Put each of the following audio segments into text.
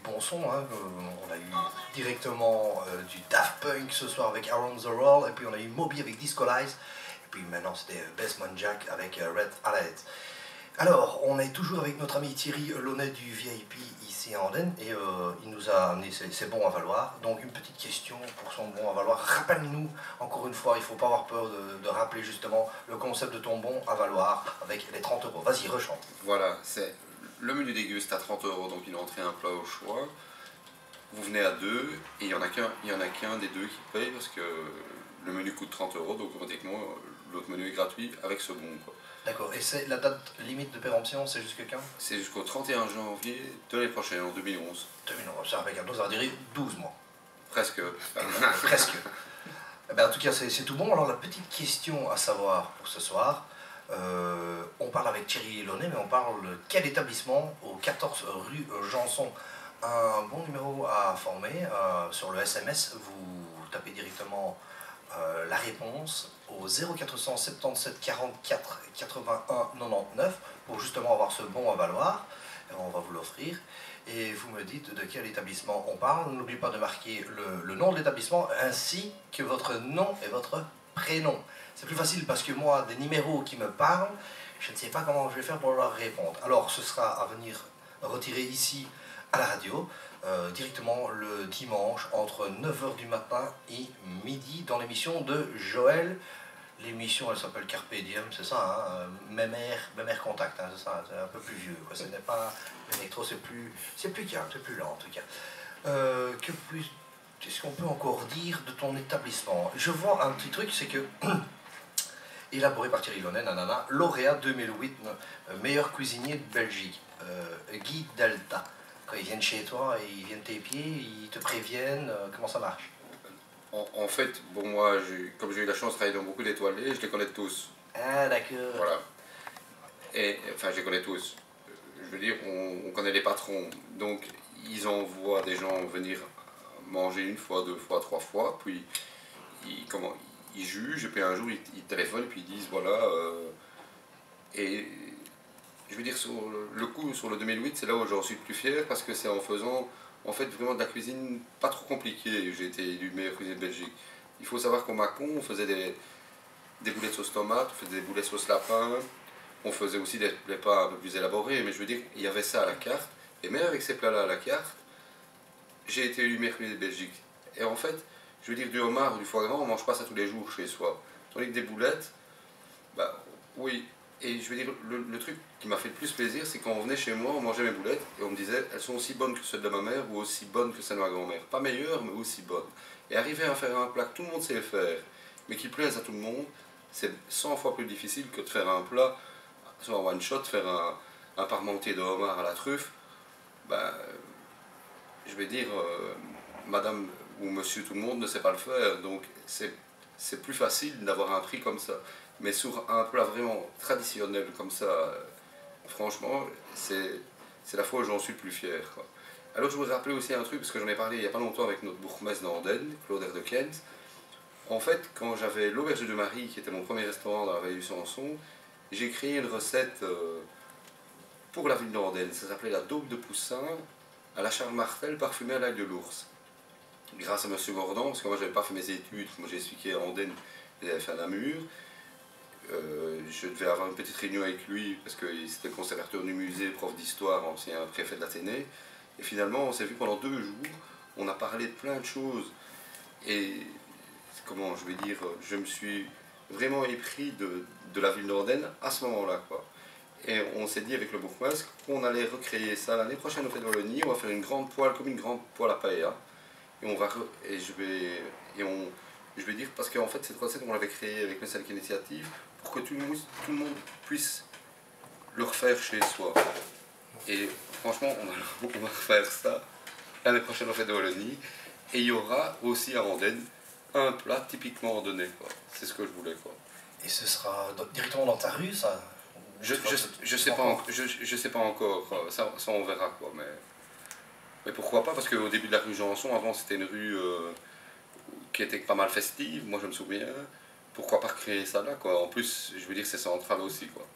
bon son, hein. On a eu directement du Daft Punk ce soir avec Around the World, et puis on a eu Moby avec Disco Lies, et puis maintenant c'était Basement Jack avec Red Alert. Alors, on est toujours avec notre ami Thierry Launay du VIP ici à Andenne, et il nous a amené ses bons à valoir. Donc une petite question pour son bon à valoir. Rappelle-nous, encore une fois, il ne faut pas avoir peur de rappeler justement le concept de ton bon à valoir avec les 30 euros. Vas-y, rechante. Voilà, c'est le menu déguste à 30 euros, donc une entrée, un plat au choix. Vous venez à deux, et il n'y en a qu'un des deux qui paye parce que le menu coûte 30 euros, donc automatiquement l'autre menu est gratuit avec ce bon, quoi. D'accord, et c'est la date limite de péremption, c'est jusqu'à quand? C'est jusqu'au 31 janvier de l'année prochaine, en 2011. 2011, ça avec un dos, ça va durer 12 mois. Presque. Presque. Eh ben, en tout cas, c'est tout bon. Alors la petite question à savoir pour ce soir, on parle avec Thierry Launay, mais on parle de quel établissement au 14 rue Janson. Un bon numéro à former sur le SMS, vous tapez directement la réponse au 0477 44 81 99 pour justement avoir ce bon à valoir. Et on va vous l'offrir. Et vous me dites de quel établissement on parle. N'oubliez pas de marquer le nom de l'établissement ainsi que votre nom et votre prénom. C'est plus facile parce que moi, des numéros qui me parlent, je ne sais pas comment je vais faire pour leur répondre. Alors ce sera à venir retirer ici à la radio, directement le dimanche entre 9h du matin et midi dans l'émission de Joël. L'émission, elle s'appelle Carpe Diem, c'est ça, hein, Mémère Contact, hein, c'est ça, c'est un peu plus vieux, quoi. Ce n'est pas l'électro, c'est plus calme, c'est plus lent en tout cas. Qu'est-ce qu'on peut encore dire de ton établissement? Je vois un petit truc, c'est que, élaboré par Thierry Launay, nanana, lauréat 2008, meilleur cuisinier de Belgique, Guy Delta. Quand ils viennent chez toi, ils viennent tes pieds, ils te préviennent, comment ça marche? En fait, bon, moi, comme j'ai eu la chance de travailler dans beaucoup d'étoilés, je les connais tous. Ah, d'accord. Voilà. Et, enfin, je les connais tous. Je veux dire, on connaît les patrons. Donc, ils envoient des gens venir manger une fois, deux fois, trois fois, puis ils jugent, et puis un jour, ils téléphonent, et puis ils disent, voilà. Et je veux dire, sur le coup, sur le 2008, c'est là où j'en suis le plus fier, parce que c'est en faisant, en fait, vraiment de la cuisine pas trop compliquée. J'ai été élu meilleur cuisinier de Belgique. Il faut savoir qu'au Mâcon, on faisait des boulettes sauce tomate, on faisait des boulettes sauce lapin, on faisait aussi des plats un peu plus élaborés, mais je veux dire, il y avait ça à la carte. Et même avec ces plats-là à la carte, j'ai été élu meilleur cuisinier de Belgique. Et en fait, je veux dire, du homard ou du foie gras, on mange pas ça tous les jours chez soi. Tandis que des boulettes, bah oui. Et je veux dire, le truc qui m'a fait le plus plaisir, c'est quand on venait chez moi, on mangeait mes boulettes et on me disait, elles sont aussi bonnes que celles de ma mère ou aussi bonnes que celles de ma grand-mère. Pas meilleures, mais aussi bonnes. Et arriver à faire un plat que tout le monde sait le faire, mais qui plaise à tout le monde, c'est 100 fois plus difficile que de faire un plat, soit en one shot, faire un parmentier de homard à la truffe. Ben, je vais dire, madame ou monsieur tout le monde ne sait pas le faire, donc c'est plus facile d'avoir un prix comme ça. Mais sur un plat vraiment traditionnel comme ça, franchement, c'est la fois où j'en suis le plus fier, quoi. Alors je voudrais rappeler aussi un truc, parce que j'en ai parlé il n'y a pas longtemps avec notre bourgmestre d'Andenne, Claude Erdekens. En fait, quand j'avais l'Auberge de Marie, qui était mon premier restaurant dans la vallée du Samson, j'ai créé une recette pour la ville d'Andenne. Ça s'appelait la daube de poussin à la Charles Martel parfumée à l'ail de l'ours. Grâce à M. Gordon, parce que moi j'avais pas fait mes études, moi j'ai expliqué à Andenne, j'avais fait à Namur. Je devais avoir une petite réunion avec lui parce que c'était le conservateur du musée, prof d'histoire, ancien préfet de l'Athénée. Et finalement, on s'est vu pendant 2 jours, on a parlé de plein de choses. Et comment je vais dire, je me suis vraiment épris de la ville d'Andenne à ce moment-là, quoi. Et on s'est dit avec le bourgmestre qu'on allait recréer ça l'année prochaine au Fête de Wallonie. On va faire une grande poêle, comme une grande poêle à paella. Et je vais dire, parce qu'en fait, cette recette, on l'avait créée avec le Salk Initiative pour que tout le monde puisse le refaire chez soi. Et franchement, on va refaire ça l'année prochaine au Fête de Wallonie. Et il y aura aussi à Andenne un plat typiquement andennais, quoi. C'est ce que je voulais, quoi. Et ce sera directement dans ta rue, ça? Je sais pas encore, ça on verra, quoi. Mais pourquoi pas, parce qu'au début de la rue Janson, avant c'était une rue qui était pas mal festive, moi je me souviens. Pourquoi pas recréer ça là, quoi. En plus, je veux dire, c'est central aussi, quoi.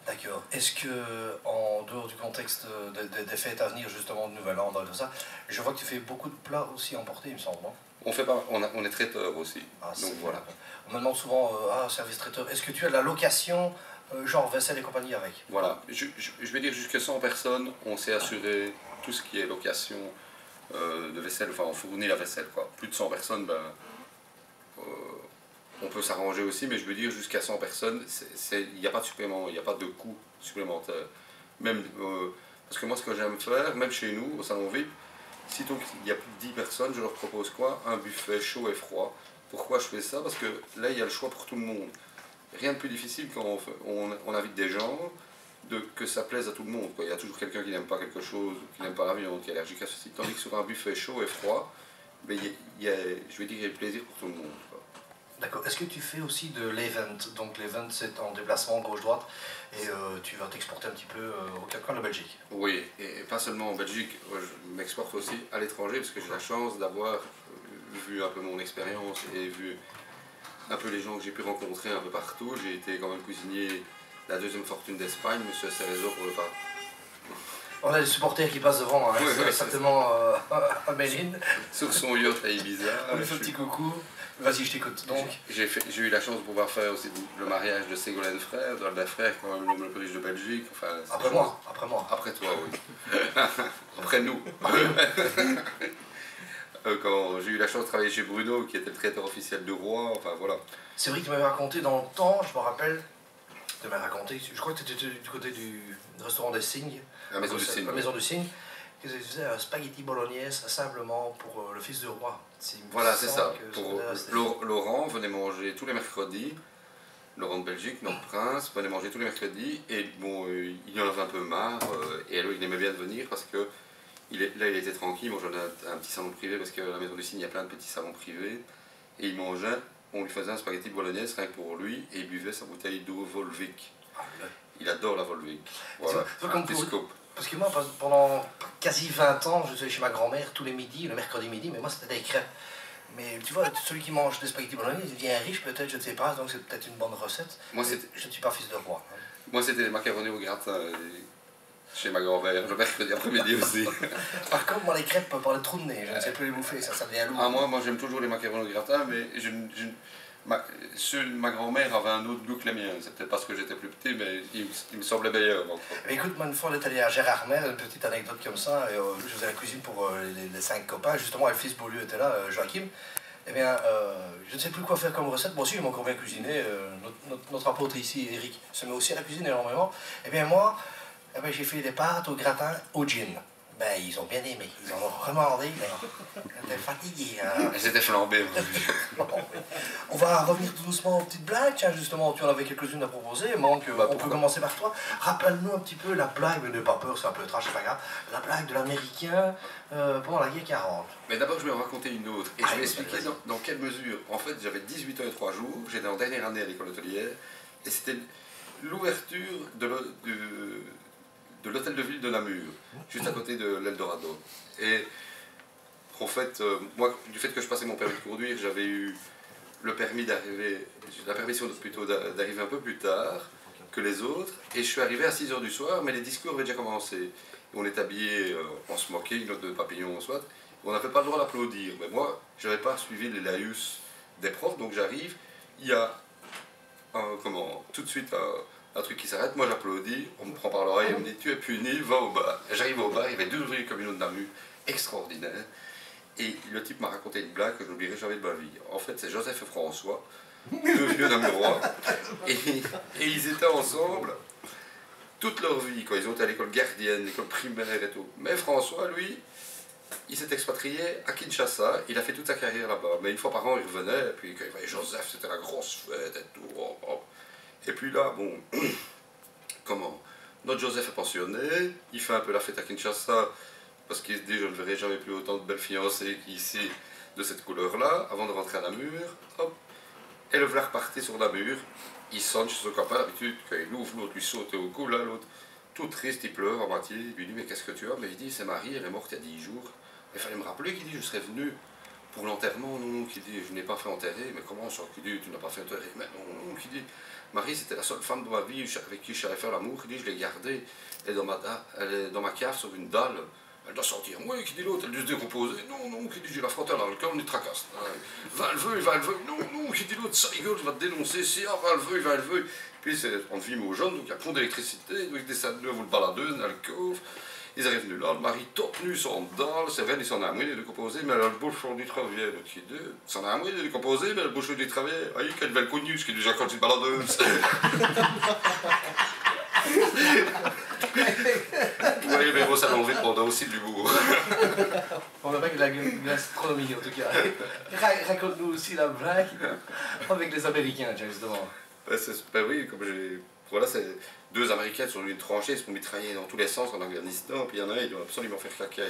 D'accord. Est-ce que, en dehors du contexte des fêtes à venir, justement, de Nouvel An, et tout ça, je vois que tu fais beaucoup de plats aussi emportés, il me semble, non? On fait pas, on est traiteur aussi. Ah, Donc c'est voilà. bien. On me demande souvent, ah, service traiteur, est-ce que tu as de la location, genre vaisselle et compagnie avec? Voilà. Je vais dire jusqu'à 100 personnes, on s'est assuré tout ce qui est location de vaisselle, enfin on fournit la vaisselle quoi. Plus de 100 personnes, ben, euh, on peut s'arranger aussi, mais je veux dire jusqu'à 100 personnes, il n'y a pas de supplément, il n'y a pas de coût supplémentaire. Même, parce que moi ce que j'aime faire, même chez nous, au salon VIP, si donc il y a plus de 10 personnes, je leur propose quoi? Un buffet chaud et froid. Pourquoi je fais ça? Parce que là il y a le choix pour tout le monde. Rien de plus difficile quand on invite des gens, que ça plaise à tout le monde, quoi. Il y a toujours quelqu'un qui n'aime pas quelque chose, qui n'aime pas la viande, qui est allergique à ceci. Tandis que sur un buffet chaud et froid, ben, je vais dire, il y a du plaisir pour tout le monde, quoi. D'accord. Est-ce que tu fais aussi de l'event? Donc l'event, c'est en déplacement gauche-droite, et tu vas t'exporter un petit peu au quatre coins de la Belgique. Oui, et pas seulement en Belgique, je m'exporte aussi à l'étranger, parce que j'ai la chance d'avoir vu un peu mon expérience et vu un peu les gens que j'ai pu rencontrer un peu partout. J'ai été quand même cuisinier la deuxième fortune d'Espagne, Monsieur Cerezo pour le pas. On a des supporters qui passent devant, hein. Oui, C'est oui, certainement Méline. Sur son yacht à Ibiza. On lui fait un petit coucou. Vas-y, je t'écoute. Donc, j'ai eu la chance de pouvoir faire aussi le mariage de Ségolène Frère, d'Alda Frère, quand même l'homme le plus riche de Belgique. Enfin, après moi, après moi. Après toi, oui. Après nous. Quand j'ai eu la chance de travailler chez Bruno, qui était le traiteur officiel du roi, enfin voilà. C'est vrai que tu m'avais raconté dans le temps, je me rappelle, tu m'avais raconté, je crois que tu étais du côté du restaurant des Cygnes. La maison du Cygne. La maison du Cygne. Que tu faisais un spaghetti bolognaise simplement pour le fils du roi. Voilà, c'est ça. Laurent venait manger tous les mercredis. Laurent de Belgique, notre prince, venait manger tous les mercredis. Et bon, il en avait un peu marre. Et alors, il aimait bien venir parce que là, il était tranquille. Moi, j'en ai un petit salon privé parce qu'à la maison du Cygne, il y a plein de petits salons privés. Et il mangeait, on lui faisait un spaghetti bolognaise rien que pour lui. Et il buvait sa bouteille d'eau Volvic. Il adore la Volvic. Voilà. Parce que moi, pendant quasi 20 ans, je suis allé chez ma grand-mère tous les midis, le mercredi midi, mais moi c'était des crêpes. Mais tu vois, celui qui mange des spaghettis bolognaise, il devient riche peut-être, je ne sais pas, donc c'est peut-être une bonne recette. Moi, je ne suis pas fils de roi. Hein. Moi, c'était les macaronis au gratin chez ma grand-mère, le mercredi après-midi aussi. Par contre, moi, les crêpes, par le trou de nez, je ne sais plus les bouffer, ça devient lourd. Ah, moi j'aime toujours les macaronis au gratin, mais ma grand-mère avait un autre goût que les miens. C'est peut-être parce que j'étais plus petit, mais il me semblait meilleur. Mais écoute, moi, une fois, on est allé à Gérardmer, une petite anecdote comme ça, et je faisais la cuisine pour les 5 copains, justement, et le fils Beaulieu était là, Joachim. Eh bien, je ne sais plus quoi faire comme recette. Moi aussi, j'aime encore bien cuisiner. Notre apôtre ici, Eric, se met aussi à la cuisine énormément. Eh bien, moi, j'ai fait des pâtes au gratin au gin. Ben, ils ont bien aimé. Ils en ont recommandé. Ils étaient fatigués. Hein. Ils étaient flambés. On va revenir tout doucement aux petites blagues. Tiens, justement, tu en avais quelques-unes à proposer. On peut commencer par toi. Rappelle-nous un petit peu la blague, mais n'aie pas peur, c'est un peu trash, c'est pas grave. La blague de l'Américain pendant la guerre 40. Mais d'abord, je vais en raconter une autre. Et je vais expliquer dans quelle mesure. En fait, j'avais 18 ans et 3 jours. J'étais en dernière année à l'école hôtelière. Et c'était l'ouverture de l'hôtel de ville de Namur, juste à côté de l'Eldorado. Et en fait, moi, du fait que je passais mon permis de conduire, j'avais eu le permis d'arriver, la permission plutôt d'arriver un peu plus tard que les autres. Et je suis arrivé à 6 h du soir, mais les discours avaient déjà commencé. On est habillé en smoking, note de papillon, soit. On n'avait pas le droit d'applaudir. Mais moi, je n'avais pas suivi les laïus des profs, donc j'arrive. Il y a tout de suite un truc qui s'arrête, moi j'applaudis, on me prend par l'oreille et me dit tu es puni, va au bar. J'arrive au bar, il y avait 2 ouvriers communaux de Namur, extraordinaires, et le type m'a raconté une blague que je n'oublierai jamais de ma vie. En fait, c'est Joseph et François, 2 vieux Namurois, et ils étaient ensemble toute leur vie, quand ils ont été à l'école gardienne, l'école primaire et tout. Mais François, lui, il s'est expatrié à Kinshasa, il a fait toute sa carrière là-bas, mais une fois par an il revenait, et puis quand il voyait Joseph, c'était la grosse fête et tout. Et puis là, bon, notre Joseph est pensionné, il fait un peu la fête à Kinshasa, parce qu'il se dit je ne verrai jamais plus autant de belles fiancées qu'ici, de cette couleur-là, avant de rentrer à Namur, hop. Et le voilà reparti sur Namur, il sonne chez son copain, d'habitude, quand il ouvre, l'autre lui saute au cou, là, l'autre, tout triste, il pleure à moitié, il lui dit mais qu'est-ce que tu as? Mais il dit c'est Marie, elle est morte il y a 10 jours. Il fallait me rappeler qu'il dit je serais venu pour l'enterrement, non, qui dit, je n'ai pas fait enterrer, mais comment ça, qui dit, tu n'as pas fait enterrer, mais non, qui dit, Marie, c'était la seule femme de ma vie avec qui je savais faire l'amour, qui dit, je l'ai gardée, elle est dans ma cave sur une dalle, elle doit sortir, moi, qui dit l'autre, elle doit se décomposer, non, qui dit, j'ai la frotte à l'alcool, on est tracasse, va le veuille, non, qui dit l'autre, ça rigole, je vais te dénoncer, si, ah, va le veuille, puis c'est en film aux jeunes, donc il y a pont d'électricité, donc ils descendent de vous le baladeuse, dans le coffre. Ils arrivent venus là, le mari top nu, son dalle, c'est vrai, ils s'en a amené de décomposer, mais le bouchon du travail, l'autre idée, s'en a amené de décomposer, mais le bouchon du travail, aïe, quelle belle connue, ce qui est déjà quand une baladeuse. Oui, mais bon, ça m'a enlevé pendant aussi de l'humour. On va avec la gastronomie en tout cas. Raconte-nous aussi la blague avec les Américains, justement. Ben oui, comme j'ai. Voilà, c'est deux Américains sur une tranchée, ils se font mitrailler dans tous les sens en Afghanistan, puis il y en a un, il doit absolument faire caca.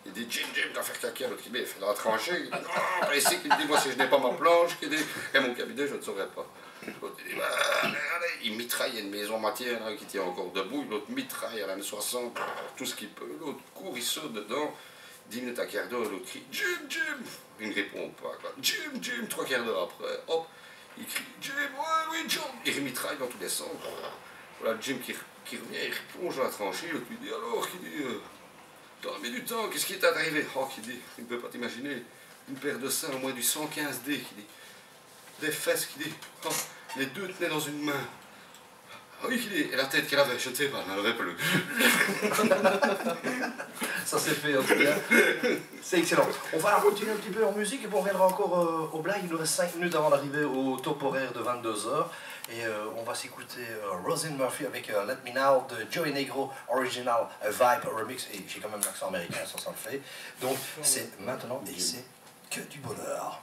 Il dit Jim doit faire caca, l'autre il dit, fait dans la tranchée, il dit non, ici, il dit moi si je n'ai pas ma planche, il dit, et mon cabinet, je ne saurais pas. L'autre il dit il mitraille une maison matière là, qui tient encore debout, l'autre mitraille à la M60, tout ce qu'il peut, l'autre court, il saute dedans, 10 minutes à quart d'heure, l'autre crie Jim, il ne répond pas, quoi. Jim, 3 quarts d'heure après, hop. Il crie Jim, oui, Jim. Il mitraille dans tous les sens. Voilà, Jim qui revient, il plonge dans la tranchée, l'autre lui dit alors, qui dit, t'as mis du temps, qu'est-ce qui t'est arrivé? Oh, qui dit, il ne peut pas t'imaginer, une paire de seins au moins du 115D, qui dit, des fesses, qui dit, oh, les deux tenaient dans une main. Ah oui, qui dit, et la tête qu'elle avait, je ne sais pas, elle n'en avait plus. Ça c'est fait en tout cas. C'est excellent. On va continuer un petit peu en musique et puis on reviendra encore au blague. Il nous reste 5 minutes avant d'arriver au top horaire de 22h. Et on va s'écouter Roisin Murphy avec Let Me Now de Joey Negro, Original Vibe Remix. Et j'ai quand même l'accent américain, ça le fait. Donc c'est maintenant et c'est que du bonheur.